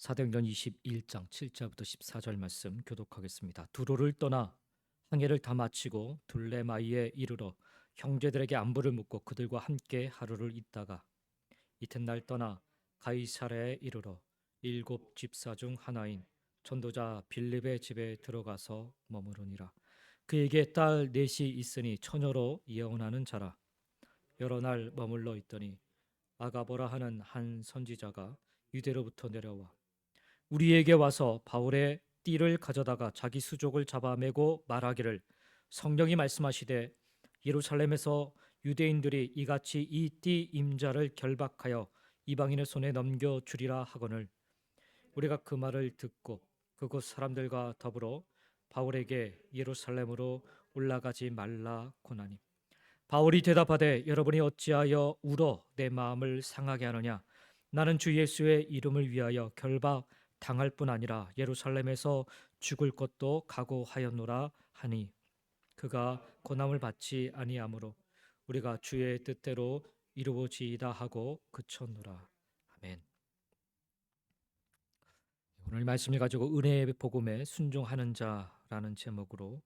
사도행전 21장 7절부터 14절 말씀 교독하겠습니다. 두로를 떠나 항해를 다 마치고 둘레마이에 이르러 형제들에게 안부를 묻고 그들과 함께 하루를 있다가 이튿날 떠나 가이사랴에 이르러 일곱 집사 중 하나인 전도자 빌립의 집에 들어가서 머무르니라. 그에게 딸 넷이 있으니 처녀로 예언하는 자라. 여러 날 머물러 있더니 아가보라 하는 한 선지자가 유대로부터 내려와 우리에게 와서 바울의 띠를 가져다가 자기 수족을 잡아매고 말하기를 성령이 말씀하시되 예루살렘에서 유대인들이 이같이 이 띠 임자를 결박하여 이방인의 손에 넘겨 주리라 하거늘 우리가 그 말을 듣고 그곳 사람들과 더불어 바울에게 예루살렘으로 올라가지 말라 고나니 바울이 대답하되 여러분이 어찌하여 울어 내 마음을 상하게 하느냐 나는 주 예수의 이름을 위하여 결박 당할 뿐 아니라 예루살렘에서 죽을 것도 각오하였노라 하니 그가 고난을 받지 아니하므로 우리가 주의 뜻대로 이루어지이다 하고 그쳤노라. 아멘. 오늘 말씀을 가지고 은혜의 복음에 순종하는 자라는 제목으로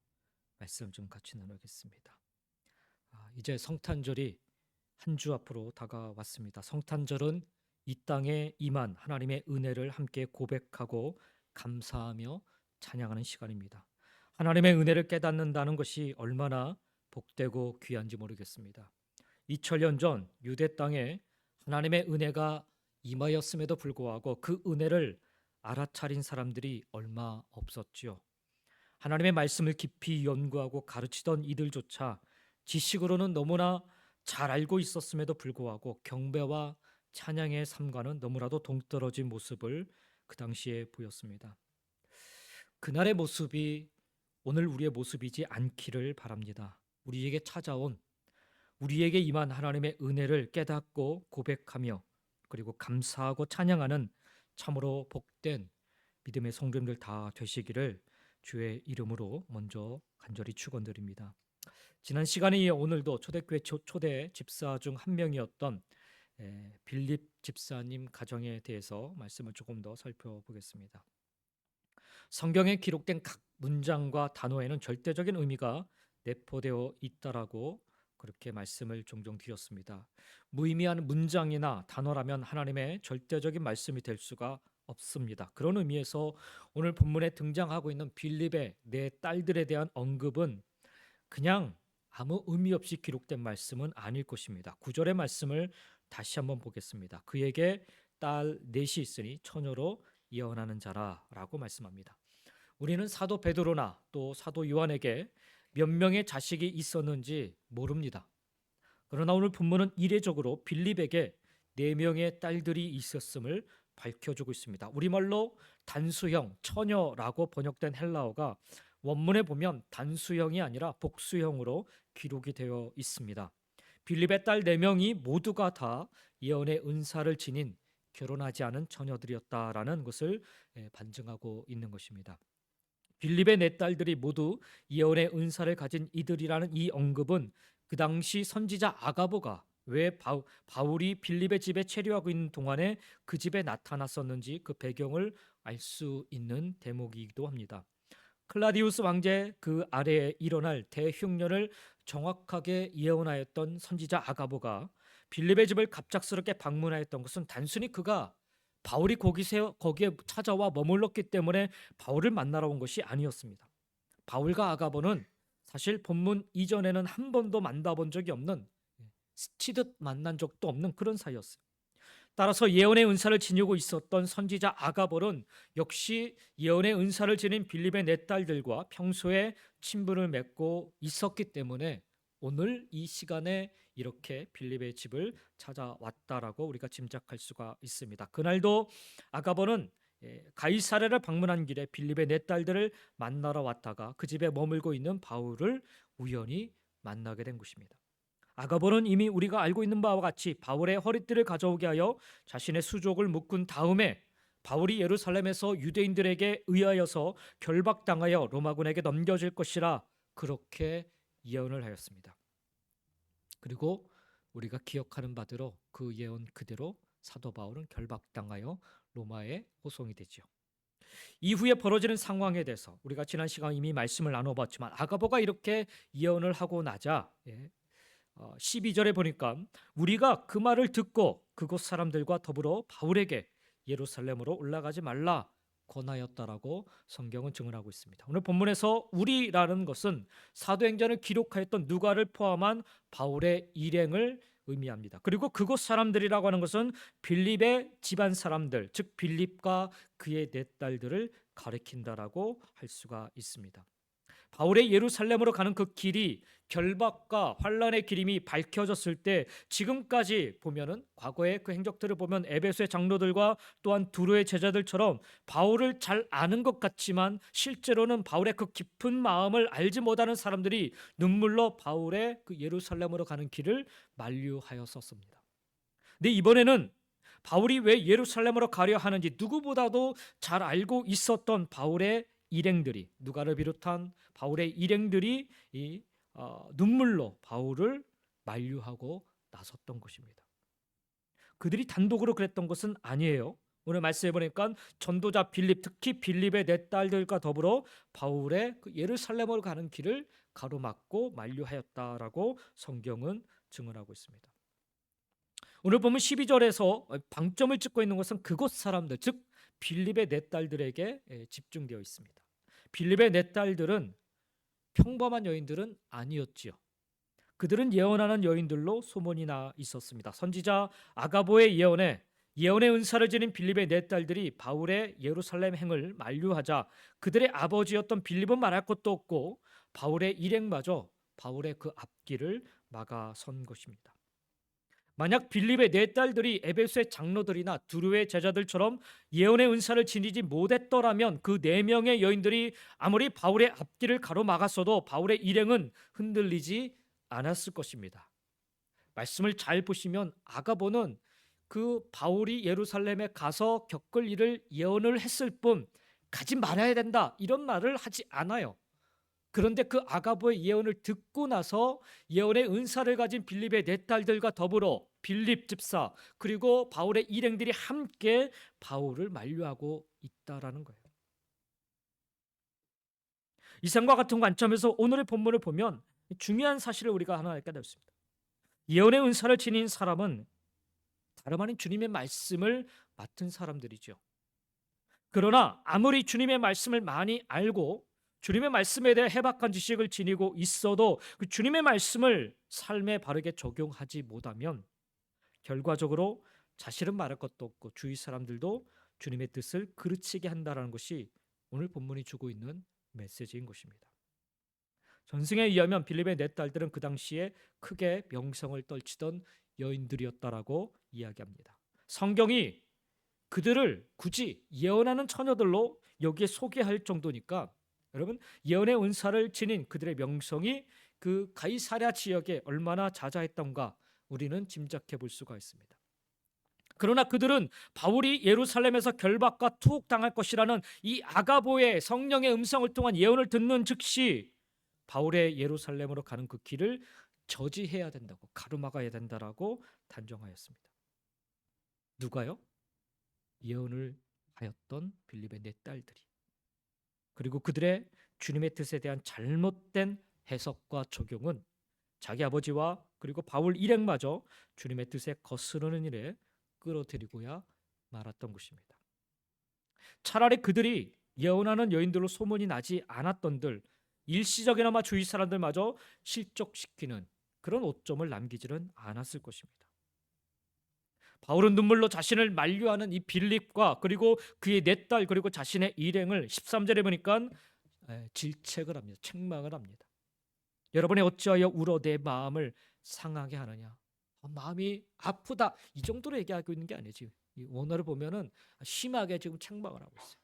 말씀 좀 같이 나누겠습니다. 이제 성탄절이 한 주 앞으로 다가왔습니다. 성탄절은 이 땅에 임한 하나님의 은혜를 함께 고백하고 감사하며 찬양하는 시간입니다. 하나님의 은혜를 깨닫는다는 것이 얼마나 복되고 귀한지 모르겠습니다. 2000년 전 유대 땅에 하나님의 은혜가 임하였음에도 불구하고 그 은혜를 알아차린 사람들이 얼마 없었지요. 하나님의 말씀을 깊이 연구하고 가르치던 이들조차 지식으로는 너무나 잘 알고 있었음에도 불구하고 경배와 찬양의 삶과는 너무나도 동떨어진 모습을 그 당시에 보였습니다. 그날의 모습이 오늘 우리의 모습이지 않기를 바랍니다. 우리에게 찾아온 우리에게 임한 하나님의 은혜를 깨닫고 고백하며 그리고 감사하고 찬양하는 참으로 복된 믿음의 성도님들 다 되시기를 주의 이름으로 먼저 간절히 축원드립니다. 지난 시간에 이어 오늘도 초대교회 초대 집사 중 한 명이었던 빌립 집사님 가정에 대해서 말씀을 조금 더 살펴보겠습니다. 성경에 기록된 각 문장과 단어에는 절대적인 의미가 내포되어 있다라고 그렇게 말씀을 종종 드렸습니다. 무의미한 문장이나 단어라면 하나님의 절대적인 말씀이 될 수가 없습니다. 그런 의미에서 오늘 본문에 등장하고 있는 빌립의 네 딸들에 대한 언급은 그냥 아무 의미 없이 기록된 말씀은 아닐 것입니다. 9절의 말씀을 다시 한번 보겠습니다. 그에게 딸 넷이 있으니 처녀로 예언하는 자라라고 말씀합니다. 우리는 사도 베드로나 또 사도 요한에게 몇 명의 자식이 있었는지 모릅니다. 그러나 오늘 본문은 이례적으로 빌립에게 4명의 딸들이 있었음을 밝혀주고 있습니다. 우리말로 단수형, 처녀라고 번역된 헬라어가 원문에 보면 단수형이 아니라 복수형으로 기록이 되어 있습니다. 빌립의 딸 4명이 모두가 다 예언의 은사를 지닌 결혼하지 않은 처녀들이었다라는 것을 반증하고 있는 것입니다. 빌립의 4딸들이 모두 예언의 은사를 가진 이들이라는 이 언급은 그 당시 선지자 아가보가 왜 바울이 빌립의 집에 체류하고 있는 동안에 그 집에 나타났었는지 그 배경을 알 수 있는 대목이기도 합니다. 클라디우스 왕제 그 아래에 일어날 대흉년을 정확하게 예언하였던 선지자 아가보가 빌립의 집을 갑작스럽게 방문하였던 것은 단순히 그가 바울이 거기에 찾아와 머물렀기 때문에 바울을 만나러 온 것이 아니었습니다. 바울과 아가보는 사실 본문 이전에는 한 번도 만나본 적이 없는, 스치듯 만난 적도 없는 그런 사이였어요. 따라서 예언의 은사를 지니고 있었던 선지자 아가볼은 역시 예언의 은사를 지닌 빌립의 4딸들과 평소에 친분을 맺고 있었기 때문에 오늘 이 시간에 이렇게 빌립의 집을 찾아왔다라고 우리가 짐작할 수가 있습니다. 그날도 아가볼은 가이사랴를 방문한 길에 빌립의 4딸들을 만나러 왔다가 그 집에 머물고 있는 바울을 우연히 만나게 된 것입니다. 아가볼은 이미 우리가 알고 있는 바와 같이 바울의 허리띠를 가져오게 하여 자신의 수족을 묶은 다음에 바울이 예루살렘에서 유대인들에게 의하여서 결박당하여 로마군에게 넘겨질 것이라 그렇게 예언을 하였습니다. 그리고 우리가 기억하는 바대로 그 예언 그대로 사도 바울은 결박당하여 로마에 호송이 되죠. 이후에 벌어지는 상황에 대해서 우리가 지난 시간 이미 말씀을 나눠봤지만 아가보가 이렇게 예언을 하고 나자 12절에 보니까 우리가 그 말을 듣고 그곳 사람들과 더불어 바울에게 예루살렘으로 올라가지 말라 권하였다라고 성경은 증언하고 있습니다. 오늘 본문에서 우리라는 것은 사도행전을 기록하였던 누가를 포함한 바울의 일행을 의미합니다. 그리고 그곳 사람들이라고 하는 것은 빌립의 집안 사람들, 즉 빌립과 그의 네 딸들을 가리킨다라고 할 수가 있습니다. 바울의 예루살렘으로 가는 그 길이 결박과 환란의 길임이 밝혀졌을 때 지금까지 보면은 과거의 그 행적들을 보면 에베소의 장로들과 또한 두로의 제자들처럼 바울을 잘 아는 것 같지만 실제로는 바울의 그 깊은 마음을 알지 못하는 사람들이 눈물로 바울의 그 예루살렘으로 가는 길을 만류하였었습니다. 근데 이번에는 바울이 왜 예루살렘으로 가려 하는지 누구보다도 잘 알고 있었던 바울의 일행들이, 누가를 비롯한 바울의 일행들이 눈물로 바울을 만류하고 나섰던 것입니다. 그들이 단독으로 그랬던 것은 아니에요. 오늘 말씀해 보니까 전도자 빌립, 특히 빌립의 네 딸들과 더불어 바울의 그 예루살렘으로 가는 길을 가로막고 만류하였다라고 성경은 증언하고 있습니다. 오늘 보면 12절에서 방점을 찍고 있는 것은 그곳 사람들, 즉 빌립의 네 딸들에게 집중되어 있습니다. 빌립의 네 딸들은 평범한 여인들은 아니었지요. 그들은 예언하는 여인들로 소문이 나 있었습니다. 선지자 아가보의 예언의 은사를 지닌 빌립의 네 딸들이 바울의 예루살렘 행을 만류하자 그들의 아버지였던 빌립은 말할 것도 없고 바울의 일행마저 바울의 그 앞길을 막아선 것입니다. 만약 빌립의 네 딸들이 에베소의 장로들이나 두루의 제자들처럼 예언의 은사를 지니지 못했더라면 그 네 명의 여인들이 아무리 바울의 앞길을 가로막았어도 바울의 일행은 흔들리지 않았을 것입니다. 말씀을 잘 보시면 아가보는 그 바울이 예루살렘에 가서 겪을 일을 예언을 했을 뿐 가지 말아야 된다 이런 말을 하지 않아요. 그런데 그 아가보의 예언을 듣고 나서 예언의 은사를 가진 빌립의 네 딸들과 더불어 빌립 집사 그리고 바울의 일행들이 함께 바울을 만류하고 있다라는 거예요. 이상과 같은 관점에서 오늘의 본문을 보면 중요한 사실을 우리가 하나 깨닫습니다. 예언의 은사를 지닌 사람은 다름 아닌 주님의 말씀을 맡은 사람들이죠. 그러나 아무리 주님의 말씀을 많이 알고 주님의 말씀에 대해 해박한 지식을 지니고 있어도 그 주님의 말씀을 삶에 바르게 적용하지 못하면 결과적으로 자신은 말할 것도 없고 주위 사람들도 주님의 뜻을 그르치게 한다는 것이 오늘 본문이 주고 있는 메시지인 것입니다. 전승에 의하면 빌립의 네 딸들은 그 당시에 크게 명성을 떨치던 여인들이었다라고 이야기합니다. 성경이 그들을 굳이 예언하는 처녀들로 여기에 소개할 정도니까 여러분 예언의 은사를 지닌 그들의 명성이 그 가이사랴 지역에 얼마나 자자했던가 우리는 짐작해 볼 수가 있습니다. 그러나 그들은 바울이 예루살렘에서 결박과 투옥당할 것이라는 이 아가보의 성령의 음성을 통한 예언을 듣는 즉시 바울의 예루살렘으로 가는 그 길을 저지해야 된다고 가로막아야 된다라고 단정하였습니다. 누가요? 예언을 하였던 빌립의 네 딸들이. 그리고 그들의 주님의 뜻에 대한 잘못된 해석과 적용은 자기 아버지와 그리고 바울 일행마저 주님의 뜻에 거스르는 일에 끌어들이고야 말았던 것입니다. 차라리 그들이 예언하는 여인들로 소문이 나지 않았던들 일시적이나마 주위 사람들마저 실족시키는 그런 오점을 남기지는 않았을 것입니다. 바울은 눈물로 자신을 만류하는 이 빌립과 그리고 그의 네 딸 그리고 자신의 일행을 13절에 보니까 질책을 합니다. 책망을 합니다. 여러분이 어찌하여 울어 내 마음을 상하게 하느냐. 마음이 아프다 이 정도로 얘기하고 있는 게 아니지. 이 원어를 보면은 심하게 지금 책망을 하고 있어요.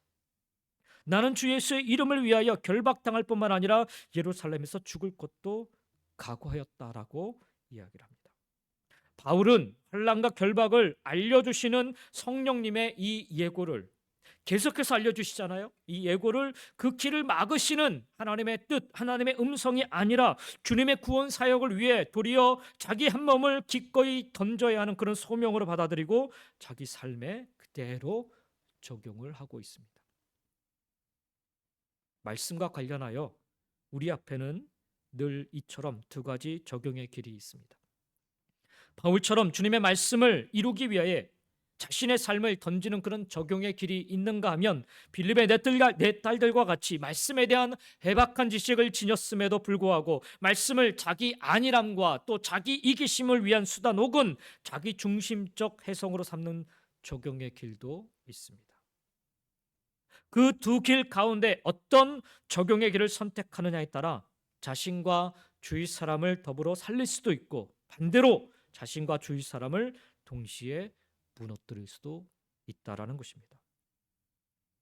나는 주 예수의 이름을 위하여 결박당할 뿐만 아니라 예루살렘에서 죽을 것도 각오하였다라고 이야기를 합니다. 바울은 환난과 결박을 알려주시는 성령님의 이 예고를 계속해서 알려주시잖아요. 이 예고를 그 길을 막으시는 하나님의 뜻, 하나님의 음성이 아니라 주님의 구원 사역을 위해 도리어 자기 한 몸을 기꺼이 던져야 하는 그런 소명으로 받아들이고 자기 삶에 그대로 적용을 하고 있습니다. 말씀과 관련하여 우리 앞에는 늘 이처럼 두 가지 적용의 길이 있습니다. 바울처럼 주님의 말씀을 이루기 위하여 자신의 삶을 던지는 그런 적용의 길이 있는가 하면 빌립의 네 딸들과 같이 말씀에 대한 해박한 지식을 지녔음에도 불구하고 말씀을 자기 안일함과 또 자기 이기심을 위한 수단 혹은 자기 중심적 해석으로 삼는 적용의 길도 있습니다. 그 두 길 가운데 어떤 적용의 길을 선택하느냐에 따라 자신과 주위 사람을 더불어 살릴 수도 있고 반대로 자신과 주위 사람을 동시에 무너뜨릴 수도 있다라는 것입니다.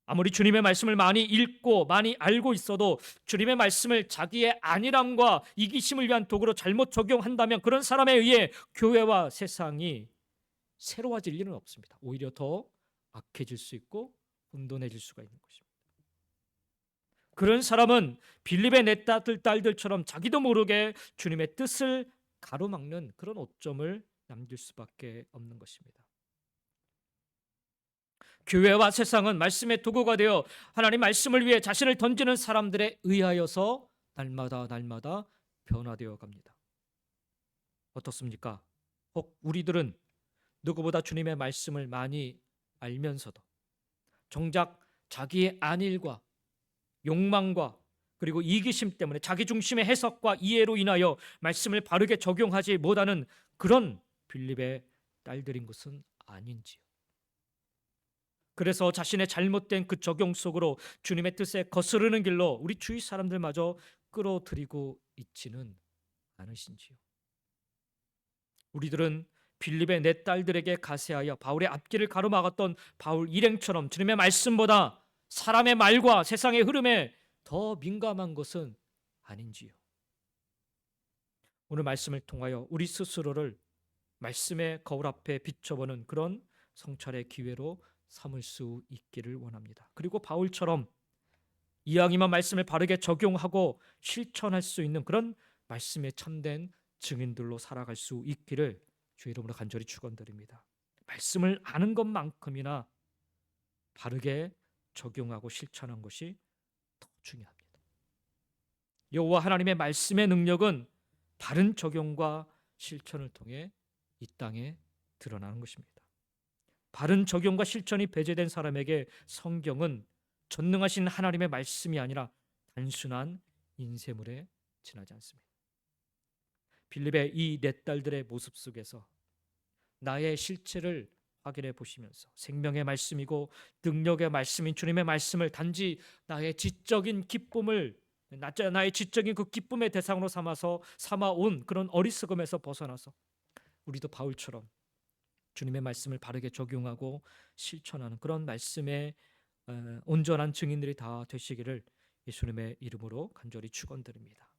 아무리 주님의 말씀을 많이 읽고 많이 알고 있어도 주님의 말씀을 자기의 안일함과 이기심을 위한 도구로 잘못 적용한다면 그런 사람에 의해 교회와 세상이 새로워질 일은 없습니다. 오히려 더 악해질 수 있고 혼돈해질 수가 있는 것입니다. 그런 사람은 빌립의 네 딸들처럼 자기도 모르게 주님의 뜻을 가로막는 그런 오점을 남길 수밖에 없는 것입니다. 교회와 세상은 말씀의 도구가 되어 하나님 말씀을 위해 자신을 던지는 사람들에 의하여서 날마다 변화되어 갑니다. 어떻습니까? 혹 우리들은 누구보다 주님의 말씀을 많이 알면서도 정작 자기의 안일과 욕망과 그리고 이기심 때문에 자기 중심의 해석과 이해로 인하여 말씀을 바르게 적용하지 못하는 그런 빌립의 딸들인 것은 아닌지요. 그래서 자신의 잘못된 그 적용 속으로 주님의 뜻에 거스르는 길로 우리 주위 사람들마저 끌어들이고 있지는 않으신지요. 우리들은 빌립의 네 딸들에게 가세하여 바울의 앞길을 가로막았던 바울 일행처럼 주님의 말씀보다 사람의 말과 세상의 흐름에 더 민감한 것은 아닌지요. 오늘 말씀을 통하여 우리 스스로를 말씀의 거울 앞에 비춰보는 그런 성찰의 기회로 삼을 수 있기를 원합니다. 그리고 바울처럼 이왕이면 말씀을 바르게 적용하고 실천할 수 있는 그런 말씀에 참된 증인들로 살아갈 수 있기를 주의 이름으로 간절히 축원드립니다. 말씀을 아는 것만큼이나 바르게 적용하고 실천한 것이 더 중요합니다. 여호와 하나님의 말씀의 능력은 바른 적용과 실천을 통해 이 땅에 드러나는 것입니다. 바른 적용과 실천이 배제된 사람에게 성경은 전능하신 하나님의 말씀이 아니라 단순한 인쇄물에 지나지 않습니다. 빌립의 이 네 딸들의 모습 속에서 나의 실체를 확인해 보시면서 생명의 말씀이고 능력의 말씀인 주님의 말씀을 단지 나의 지적인 기쁨을 나의 지적인 그 기쁨의 대상으로 삼아온 그런 어리석음에서 벗어나서 우리도 바울처럼 주님의 말씀을 바르게 적용하고 실천하는 그런 말씀의 온전한 증인들이 다 되시기를 예수님의 이름으로 간절히 축원드립니다.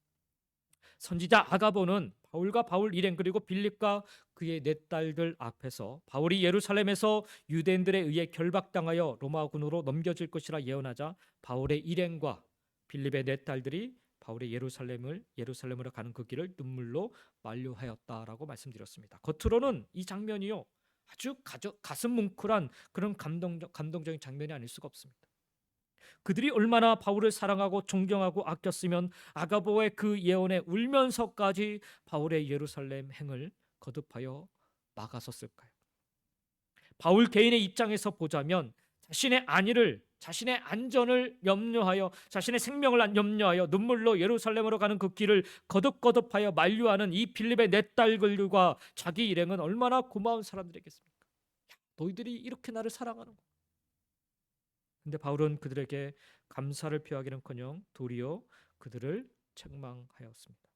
선지자 아가보는 바울과 바울 일행 그리고 빌립과 그의 네 딸들 앞에서 바울이 예루살렘에서 유대인들에 의해 결박당하여 로마군으로 넘겨질 것이라 예언하자 바울의 일행과 빌립의 네 딸들이 바울의 예루살렘으로 가는 그 길을 눈물로 만류하였다라고 말씀드렸습니다. 겉으로는 이 장면이요 아주 가슴 뭉클한 그런 감동적인 장면이 아닐 수가 없습니다. 그들이 얼마나 바울을 사랑하고 존경하고 아꼈으면 아가보의 그 예언에 울면서까지 바울의 예루살렘 행을 거듭하여 막아섰을까요? 바울 개인의 입장에서 보자면 자신의 안위를 자신의 안전을 염려하여 자신의 생명을 염려하여 눈물로 예루살렘으로 가는 그 길을 거듭거듭하여 만류하는 이 빌립의 네 딸들과 자기 일행은 얼마나 고마운 사람들이겠습니까? 너희들이 이렇게 나를 사랑하는 거야. 근데 바울은 그들에게 감사를 표하기는커녕 도리어 그들을 책망하였습니다.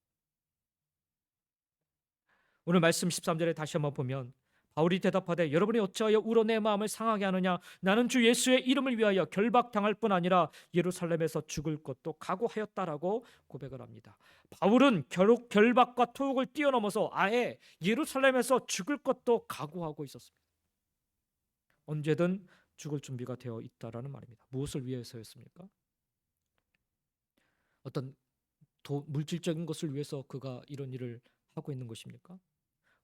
오늘 말씀 13절에 다시 한번 보면 바울이 대답하되 여러분이 어찌하여 울어 내 마음을 상하게 하느냐 나는 주 예수의 이름을 위하여 결박당할 뿐 아니라 예루살렘에서 죽을 것도 각오하였다라고 고백을 합니다. 바울은 결박과 토욕을 뛰어넘어서 아예 예루살렘에서 죽을 것도 각오하고 있었습니다. 언제든 죽을 준비가 되어 있다라는 말입니다. 무엇을 위해서였습니까? 어떤 물질적인 것을 위해서 그가 이런 일을 하고 있는 것입니까?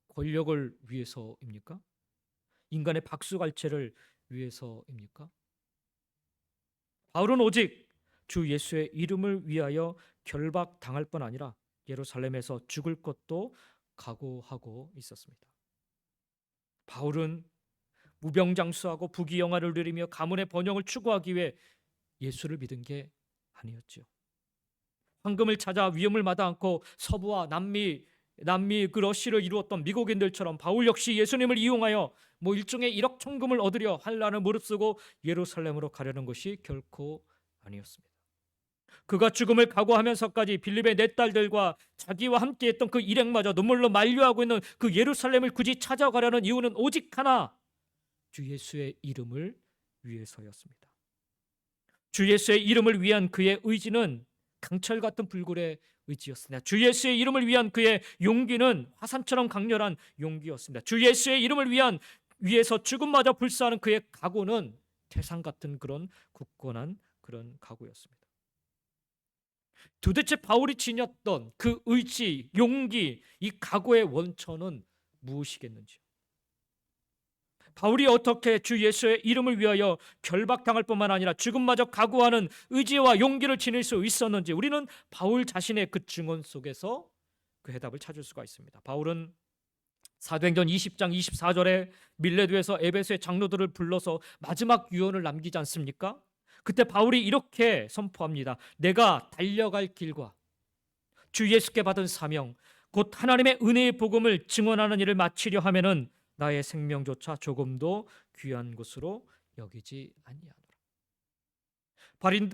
권력을 위해서입니까? 인간의 박수갈채를 위해서입니까? 바울은 오직 주 예수의 이름을 위하여 결박당할 뿐 아니라 예루살렘에서 죽을 것도 각오하고 있었습니다. 바울은 무병장수하고 부귀영화를 누리며 가문의 번영을 추구하기 위해 예수를 믿은 게 아니었죠. 황금을 찾아 위험을 마다 않고 서부와 남미 그 러시를 이루었던 미국인들처럼 바울 역시 예수님을 이용하여 일종의 일확천금을 얻으려 환난을 무릅쓰고 예루살렘으로 가려는 것이 결코 아니었습니다. 그가 죽음을 각오하면서까지 빌립의 네 딸들과 자기와 함께했던 그 일행마저 눈물로 만류하고 있는 그 예루살렘을 굳이 찾아가려는 이유는 오직 하나, 주 예수의 이름을 위해서였습니다. 주 예수의 이름을 위한 그의 의지는 강철 같은 불굴의 의지였습니다. 주 예수의 이름을 위한 그의 용기는 화산처럼 강렬한 용기였습니다. 주 예수의 이름을 위해서 죽음마저 불사하는 그의 각오는 태산 같은 그런 굳건한 그런 각오였습니다. 도대체 바울이 지녔던 그 의지, 용기, 이 각오의 원천은 무엇이겠는지요? 바울이 어떻게 주 예수의 이름을 위하여 결박당할 뿐만 아니라 죽음마저 각오하는 의지와 용기를 지닐 수 있었는지 우리는 바울 자신의 그 증언 속에서 그 해답을 찾을 수가 있습니다. 바울은 사도행전 20장 24절에 밀레도에서 에베소의 장로들을 불러서 마지막 유언을 남기지 않습니까? 그때 바울이 이렇게 선포합니다. 내가 달려갈 길과 주 예수께 받은 사명 곧 하나님의 은혜의 복음을 증언하는 일을 마치려 하면은 나의 생명조차 조금도 귀한 것으로 여기지 아니하노라.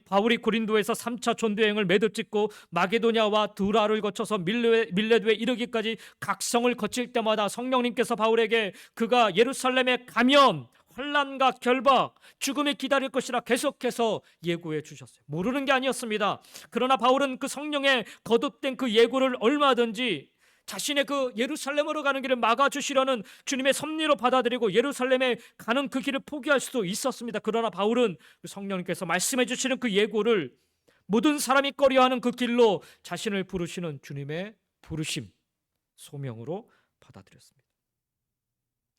바울이 고린도에서 3차 전도여행을 매듭 짓고 마게도냐와 두라를 거쳐서 밀레도에 이르기까지 각성을 거칠 때마다 성령님께서 바울에게 그가 예루살렘에 가면 환난과 결박, 죽음이 기다릴 것이라 계속해서 예고해 주셨어요. 모르는 게 아니었습니다. 그러나 바울은 그 성령의 거듭된 그 예고를 얼마든지 자신의 그 예루살렘으로 가는 길을 막아주시려는 주님의 섭리로 받아들이고 예루살렘에 가는 그 길을 포기할 수도 있었습니다. 그러나 바울은 성령님께서 말씀해 주시는 그 예고를 모든 사람이 꺼려하는 그 길로 자신을 부르시는 주님의 부르심, 소명으로 받아들였습니다.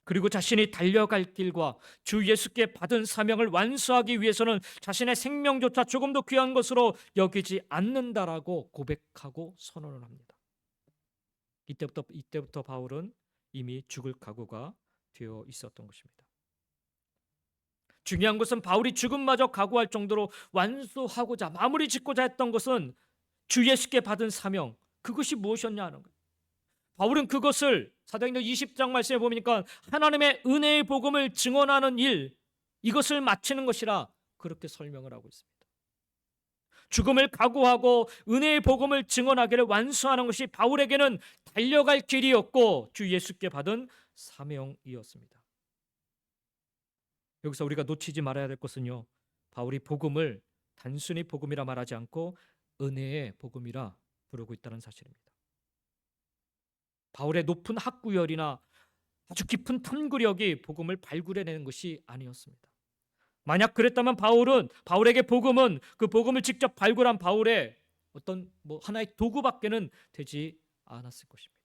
그리고 자신이 달려갈 길과 주 예수께 받은 사명을 완수하기 위해서는 자신의 생명조차 조금도 귀한 것으로 여기지 않는다라고 고백하고 선언을 합니다. 이때부터 바울은 이미 죽을 각오가 되어 있었던 것입니다. 중요한 것은 바울이 죽음마저 각오할 정도로 완수하고자 마무리 짓고자 했던 것은 주 예수께 받은 사명, 그것이 무엇이었냐 하는 거예요. 바울은 그것을 사도행전 20장 말씀에 보니까 하나님의 은혜의 복음을 증언하는 일, 이것을 마치는 것이라 그렇게 설명을 하고 있습니다. 죽음을 각오하고 은혜의 복음을 증언하기를 완수하는 것이 바울에게는 달려갈 길이었고 주 예수께 받은 사명이었습니다. 여기서 우리가 놓치지 말아야 될 것은요, 바울이 복음을 단순히 복음이라 말하지 않고 은혜의 복음이라 부르고 있다는 사실입니다. 바울의 높은 학구열이나 아주 깊은 탐구력이 복음을 발굴해내는 것이 아니었습니다. 만약 그랬다면 바울에게 복음은 그 복음을 직접 발굴한 바울의 어떤 하나의 도구밖에는 되지 않았을 것입니다.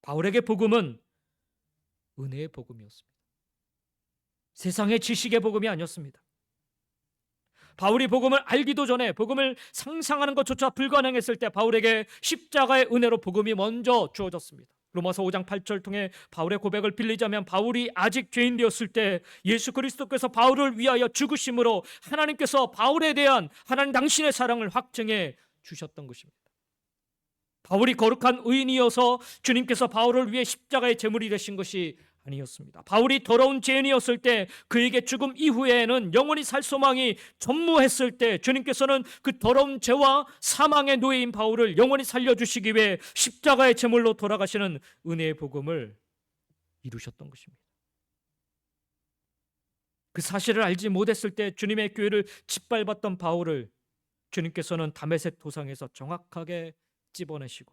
바울에게 복음은 은혜의 복음이었습니다. 세상의 지식의 복음이 아니었습니다. 바울이 복음을 알기도 전에 복음을 상상하는 것조차 불가능했을 때 바울에게 십자가의 은혜로 복음이 먼저 주어졌습니다. 로마서 5장 8절 통해 바울의 고백을 빌리자면 바울이 아직 죄인 되었을 때 예수 그리스도께서 바울을 위하여 죽으심으로 하나님께서 바울에 대한 하나님 당신의 사랑을 확증해 주셨던 것입니다. 바울이 거룩한 의인이어서 주님께서 바울을 위해 십자가의 제물이 되신 것이 아니었습니다. 바울이 더러운 죄인이었을 때 그에게 죽음 이후에는 영원히 살 소망이 전무했을 때 주님께서는 그 더러운 죄와 사망의 노예인 바울을 영원히 살려주시기 위해 십자가의 제물로 돌아가시는 은혜의 복음을 이루셨던 것입니다. 그 사실을 알지 못했을 때 주님의 교회를 짓밟았던 바울을 주님께서는 다메섹 도상에서 정확하게 찝어내시고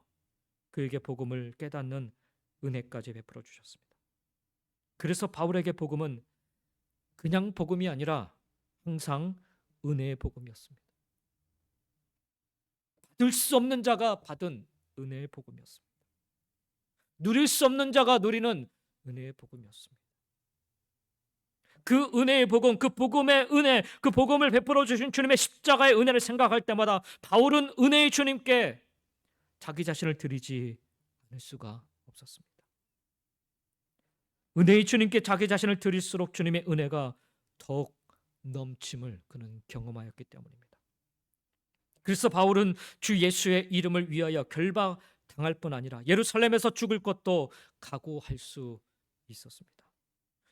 그에게 복음을 깨닫는 은혜까지 베풀어 주셨습니다. 그래서 바울에게 복음은 그냥 복음이 아니라 항상 은혜의 복음이었습니다. 받을 수 없는 자가 받은 은혜의 복음이었습니다. 누릴 수 없는 자가 누리는 은혜의 복음이었습니다. 그 은혜의 복음, 그 복음의 은혜, 그 복음을 베풀어 주신 주님의 십자가의 은혜를 생각할 때마다 바울은 은혜의 주님께 자기 자신을 드리지 않을 수가 없었습니다. 은혜의 주님께 자기 자신을 드릴수록 주님의 은혜가 더욱 넘침을 그는 경험하였기 때문입니다. 그래서 바울은 주 예수의 이름을 위하여 결박당할 뿐 아니라 예루살렘에서 죽을 것도 각오할 수 있었습니다.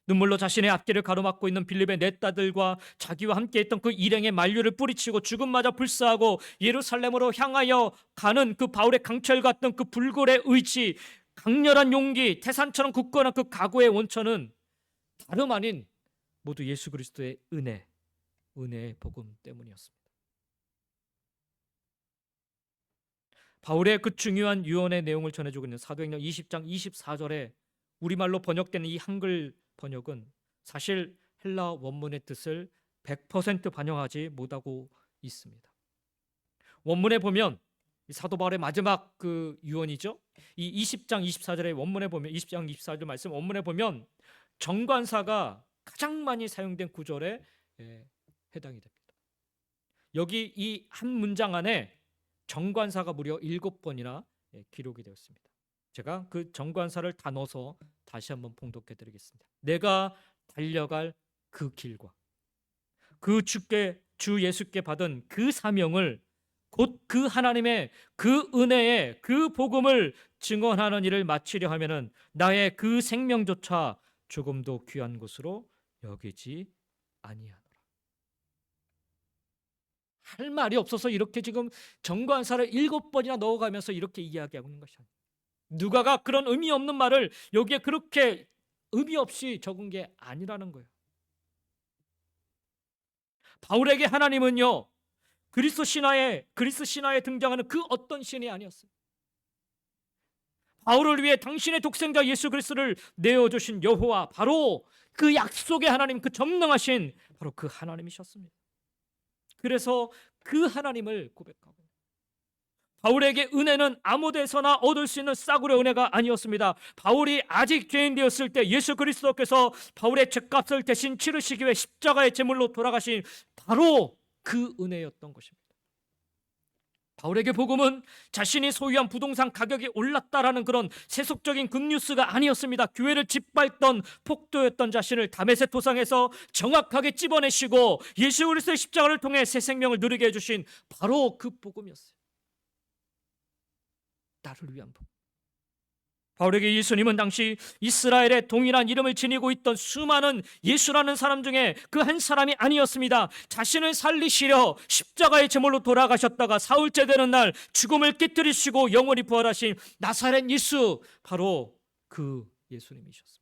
눈물로 자신의 앞길을 가로막고 있는 빌립의 네 딸들과 자기와 함께 했던 그 일행의 만류를 뿌리치고 죽음마저 불사하고 예루살렘으로 향하여 가는 그 바울의 강철 같던 그 불굴의 의지, 강렬한 용기, 태산처럼 굳건한 그 각오의 원천은 다름 아닌 모두 예수 그리스도의 은혜의 복음 때문이었습니다. 바울의 그 중요한 유언의 내용을 전해주고 있는 사도행전 20장 24절에 우리말로 번역된 이 한글 번역은 사실 헬라 원문의 뜻을 100% 반영하지 못하고 있습니다. 원문에 보면 사도 바울의 마지막 그 유언이죠. 이 20장 24절의 원문에 보면 20장 24절 말씀 원문에 보면 정관사가 가장 많이 사용된 구절에 해당이 됩니다. 여기 이 한 문장 안에 정관사가 무려 7번이나 기록이 되었습니다. 제가 그 정관사를 다 넣어서 다시 한번 봉독해 드리겠습니다. 내가 달려갈 그 길과 그 주 예수께 받은 그 사명을 곧 그 하나님의 그 은혜의 그 복음을 증언하는 일을 마치려 하면은 나의 그 생명조차 조금도 귀한 것으로 여기지 아니하노라. 할 말이 없어서 이렇게 지금 정관사를 7번이나 넣어가면서 이렇게 이야기하고 있는 것이 아니에요. 누가가 그런 의미 없는 말을 여기에 그렇게 의미 없이 적은 게 아니라는 거예요. 바울에게 하나님은요, 그리스도 신화에 등장하는 그 어떤 신이 아니었어요. 바울을 위해 당신의 독생자 예수 그리스도를 내어주신 여호와, 바로 그 약속의 하나님, 그 전능하신 바로 그 하나님이셨습니다. 그래서 그 하나님을 고백하고, 바울에게 은혜는 아무 데서나 얻을 수 있는 싸구려 은혜가 아니었습니다. 바울이 아직 죄인 되었을 때 예수 그리스도께서 바울의 죄값을 대신 치르시기 위해 십자가의 제물로 돌아가신 바로 그 은혜였던 것입니다. 바울에게 복음은 자신이 소유한 부동산 가격이 올랐다라는 그런 세속적인 굿뉴스가 아니었습니다. 교회를 짓밟던 폭도였던 자신을 다메섹 도상에서 정확하게 찝어내시고 예수 그리스도의 십자가를 통해 새 생명을 누리게 해주신 바로 그 복음이었어요. 나를 위한 복음. 바울에게 예수님은 당시 이스라엘의 동일한 이름을 지니고 있던 수많은 예수라는 사람 중에 그 한 사람이 아니었습니다. 자신을 살리시려 십자가의 제물로 돌아가셨다가 사흘째 되는 날 죽음을 깨뜨리시고 영원히 부활하신 나사렛 예수, 바로 그 예수님이셨습니다.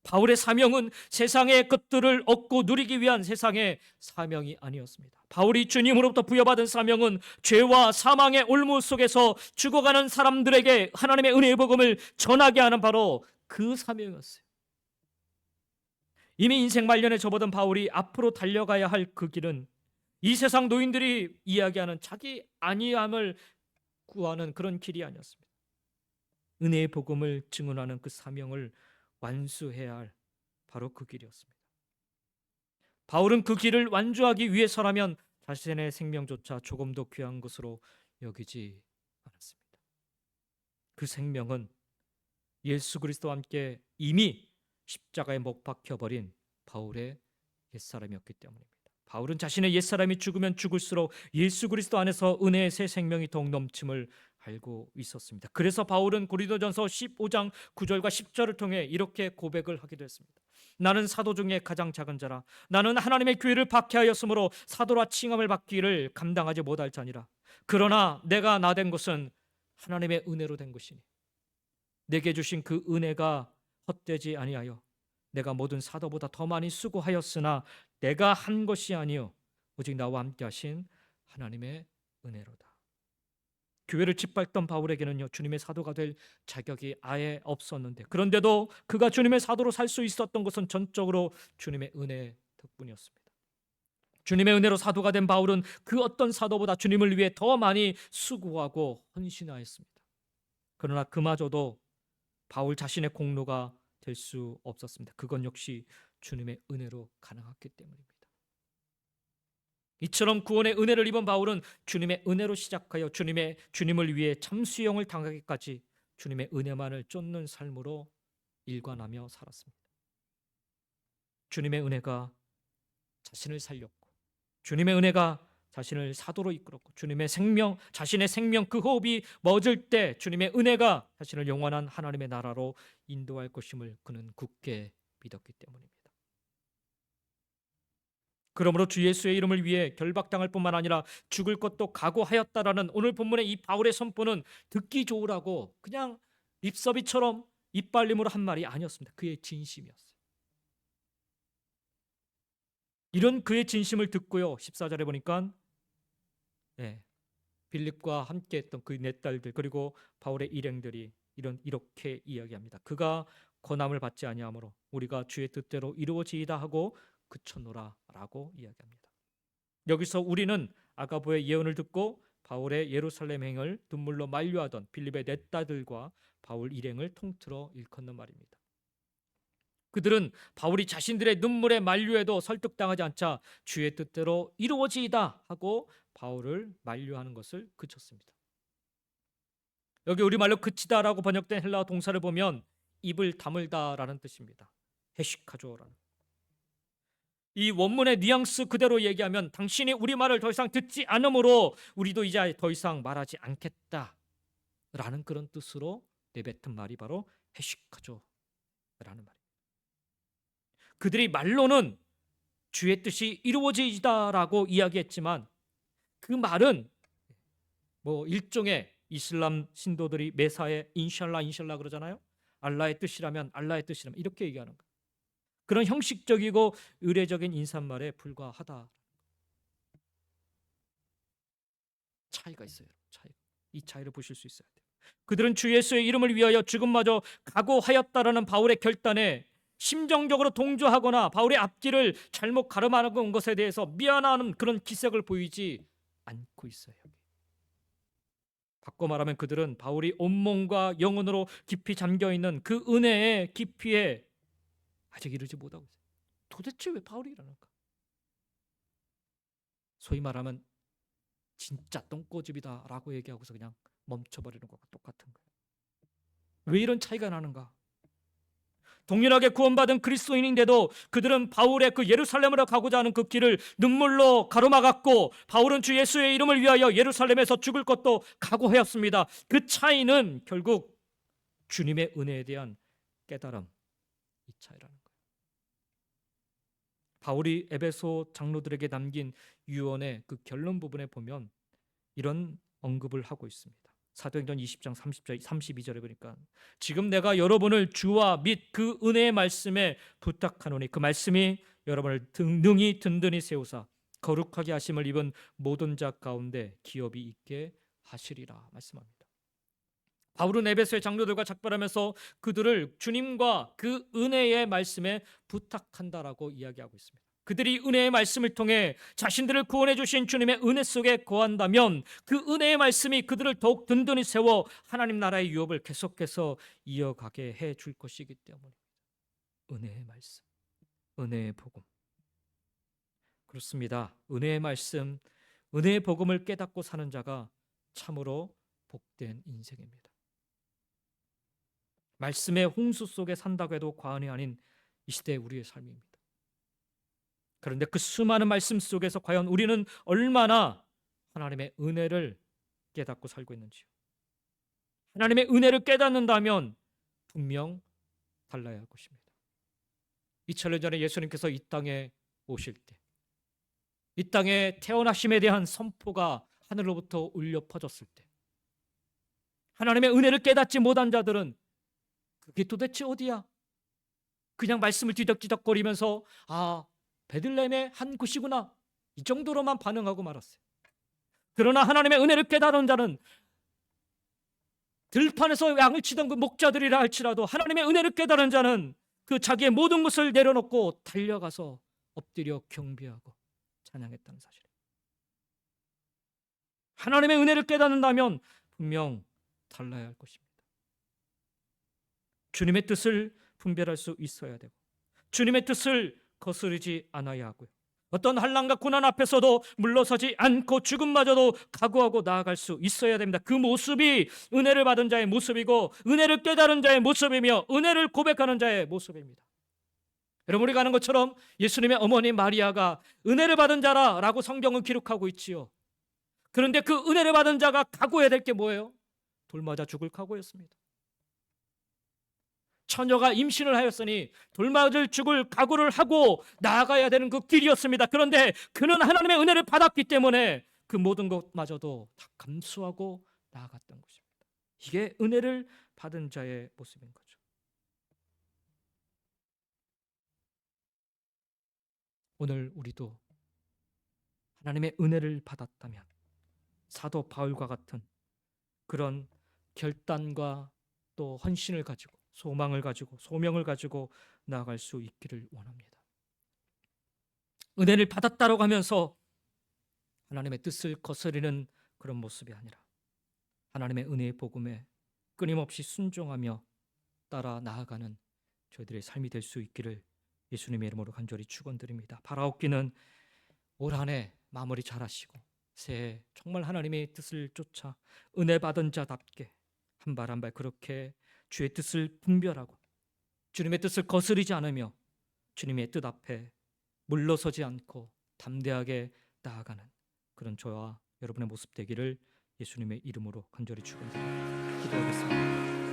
바울의 사명은 세상의 것들을 얻고 누리기 위한 세상의 사명이 아니었습니다. 바울이 주님으로부터 부여받은 사명은 죄와 사망의 올무 속에서 죽어가는 사람들에게 하나님의 은혜의 복음을 전하게 하는 바로 그 사명이었어요. 이미 인생 말년에 접어든 바울이 앞으로 달려가야 할 그 길은 이 세상 노인들이 이야기하는 자기 아니함을 구하는 그런 길이 아니었습니다. 은혜의 복음을 증언하는 그 사명을 완수해야 할 바로 그 길이었습니다. 바울은 그 길을 완주하기 위해서라면 자신의 생명조차 조금도 귀한 것으로 여기지 않았습니다. 그 생명은 예수 그리스도와 함께 이미 십자가에 못 박혀버린 바울의 옛사람이었기 때문입니다. 바울은 자신의 옛사람이 죽으면 죽을수록 예수 그리스도 안에서 은혜의 새 생명이 더욱 넘침을 알고 있었습니다. 그래서 바울은 고린도전서 15장 9절과 10절을 통해 이렇게 고백을 하기도 했습니다. 나는 사도 중에 가장 작은 자라. 나는 하나님의 교회를 박해하였으므로 사도라 칭함을 받기를 감당하지 못할 자니라. 그러나 내가 나 된 것은 하나님의 은혜로 된 것이니 내게 주신 그 은혜가 헛되지 아니하여 내가 모든 사도보다 더 많이 수고하였으나 내가 한 것이 아니요 오직 나와 함께 하신 하나님의 은혜로다. 교회를 짓밟던 바울에게는요, 주님의 사도가 될 자격이 아예 없었는데, 그런데도 그가 주님의 사도로 살 수 있었던 것은 전적으로 주님의 은혜 덕분이었습니다. 주님의 은혜로 사도가 된 바울은 그 어떤 사도보다 주님을 위해 더 많이 수고하고 헌신하였습니다. 그러나 그마저도 바울 자신의 공로가 될 수 없었습니다. 그건 역시 주님의 은혜로 가능했기 때문입니다. 이처럼 구원의 은혜를 입은 바울은 주님의 은혜로 시작하여 주님을 위해 참수형을 당하기까지 주님의 은혜만을 쫓는 삶으로 일관하며 살았습니다. 주님의 은혜가 자신을 살렸고, 주님의 은혜가 자신을 사도로 이끌었고, 자신의 생명 그 호흡이 멎을 때 주님의 은혜가 자신을 영원한 하나님의 나라로 인도할 것임을 그는 굳게 믿었기 때문입니다. 그러므로 주 예수의 이름을 위해 결박당할 뿐만 아니라 죽을 것도 각오하였다라는 오늘 본문의 이 바울의 선포는 듣기 좋으라고 그냥 립서비처럼 이빨림으로 한 말이 아니었습니다. 그의 진심이었어요. 이런 그의 진심을 듣고요, 14절에 보니까 빌립과 함께했던 그 네 딸들 그리고 바울의 일행들이 이렇게 이야기합니다. 그가 고난을 받지 아니하므로 우리가 주의 뜻대로 이루어지이다 하고 그쳤노라라고 이야기합니다. 여기서 우리는 아가보의 예언을 듣고 바울의 예루살렘 행을 눈물로 만류하던 빌립의 네 딸들과 바울 일행을 통틀어 일컫는 말입니다. 그들은 바울이 자신들의 눈물의 만류에도 설득당하지 않자 주의 뜻대로 이루어지이다 하고 바울을 만류하는 것을 그쳤습니다. 여기 우리말로 그치다라고 번역된 헬라어 동사를 보면 입을 다물다라는 뜻입니다. 해시카조라는. 이 원문의 뉘앙스 그대로 얘기하면 당신이 우리 말을 더 이상 듣지 않으므로 우리도 이제 더 이상 말하지 않겠다라는 그런 뜻으로 내뱉은 말이 바로 해시카조라는 말입니다. 그들이 말로는 주의 뜻이 이루어지다라고 이야기했지만 그 말은 일종의 이슬람 신도들이 매사에 인샬라 그러잖아요. 알라의 뜻이라면 이렇게 얘기하는 거예요. 그런 형식적이고 의례적인 인사말에 불과하다. 차이가 있어요. 이 차이를 보실 수 있어야 돼요. 그들은 주 예수의 이름을 위하여 죽음마저 각오하였다라는 바울의 결단에 심정적으로 동조하거나 바울의 앞길을 잘못 가름하는 것에 대해서 미안한 그런 기색을 보이지 않고 있어요. 바꿔 말하면 그들은 바울이 온몸과 영혼으로 깊이 잠겨있는 그 은혜의 깊이에 아직 이르지 못하고 있어요. 도대체 왜 바울이 이러는가? 소위 말하면 진짜 똥꼬집이다라고 얘기하고서 그냥 멈춰버리는 것과 똑같은 거예요. 왜 이런 차이가 나는가? 동일하게 구원받은 그리스도인인데도 그들은 바울의 그 예루살렘으로 가고자 하는 그 길을 눈물로 가로막았고, 바울은 주 예수의 이름을 위하여 예루살렘에서 죽을 것도 각오하였습니다. 그 차이는 결국 주님의 은혜에 대한 깨달음, 이 차이라는 거예요. 바울이 에베소 장로들에게 남긴 유언의 그 결론 부분에 보면 이런 언급을 하고 있습니다. 사도행전 20장 30절 32절에 보니까 지금 내가 여러분을 주와 및 그 은혜의 말씀에 부탁하노니 그 말씀이 여러분을 능히 든든히 세우사 거룩하게 하심을 입은 모든 자 가운데 기업이 있게 하시리라 말씀합니다. 바울은 에베소의 장로들과 작별하면서 그들을 주님과 그 은혜의 말씀에 부탁한다라고 이야기하고 있습니다. 그들이 은혜의 말씀을 통해 자신들을 구원해 주신 주님의 은혜 속에 거한다면 그 은혜의 말씀이 그들을 더욱 든든히 세워 하나님 나라의 유업을 계속해서 이어가게 해 줄 것이기 때문입니다. 은혜의 말씀, 은혜의 복음. 그렇습니다. 은혜의 말씀, 은혜의 복음을 깨닫고 사는 자가 참으로 복된 인생입니다. 말씀의 홍수 속에 산다고 해도 과언이 아닌 이 시대의 우리의 삶입니다. 그런데 그 수많은 말씀 속에서 과연 우리는 얼마나 하나님의 은혜를 깨닫고 살고 있는지요. 하나님의 은혜를 깨닫는다면 분명 달라야 할 것입니다. 2000년 전에 예수님께서 이 땅에 오실 때, 이 땅에 태어나심에 대한 선포가 하늘로부터 울려 퍼졌을 때, 하나님의 은혜를 깨닫지 못한 자들은 그게 도대체 어디야? 그냥 말씀을 뒤덕뒤덕거리면서 베들레헴의 한 곳이구나, 이 정도로만 반응하고 말았어요. 그러나 하나님의 은혜를 깨달은 자는 들판에서 양을 치던 그 목자들이라 할지라도 하나님의 은혜를 깨달은 자는 그 자기의 모든 것을 내려놓고 달려가서 엎드려 경배하고 찬양했다는 사실이에요. 하나님의 은혜를 깨닫는다면 분명 달라야 할 것입니다. 주님의 뜻을 분별할 수 있어야 되고 주님의 뜻을 거스르지 않아야 하고요. 어떤 환난과 고난 앞에서도 물러서지 않고 죽음마저도 각오하고 나아갈 수 있어야 됩니다. 그 모습이 은혜를 받은 자의 모습이고 은혜를 깨달은 자의 모습이며 은혜를 고백하는 자의 모습입니다. 여러분, 우리가 아는 것처럼 예수님의 어머니 마리아가 은혜를 받은 자라고 성경은 기록하고 있지요. 그런데 그 은혜를 받은 자가 각오해야 될 게 뭐예요? 돌 맞아 죽을 각오였습니다. 처녀가 임신을 하였으니 돌 맞을 죽을 각오를 하고 나아가야 되는 그 길이었습니다. 그런데 그는 하나님의 은혜를 받았기 때문에 그 모든 것마저도 다 감수하고 나아갔던 것입니다. 이게 은혜를 받은 자의 모습인 거죠. 오늘 우리도 하나님의 은혜를 받았다면 사도 바울과 같은 그런 결단과 또 헌신을 가지고 소망을 가지고 소명을 가지고 나아갈 수 있기를 원합니다. 은혜를 받았다라고 하면서 하나님의 뜻을 거스르는 그런 모습이 아니라 하나님의 은혜의 복음에 끊임없이 순종하며 따라 나아가는 저희들의 삶이 될 수 있기를 예수님의 이름으로 간절히 축원드립니다. 바라옵기는 올 한 해 마무리 잘하시고 새해 정말 하나님의 뜻을 쫓아 은혜 받은 자답게 한 발 한 발 그렇게 주의 뜻을 분별하고 주님의 뜻을 거스르지 않으며 주님의 뜻 앞에 물러서지 않고 담대하게 나아가는 그런 저와 여러분의 모습 되기를 예수님의 이름으로 간절히 축원드립니다. 기도하겠습니다.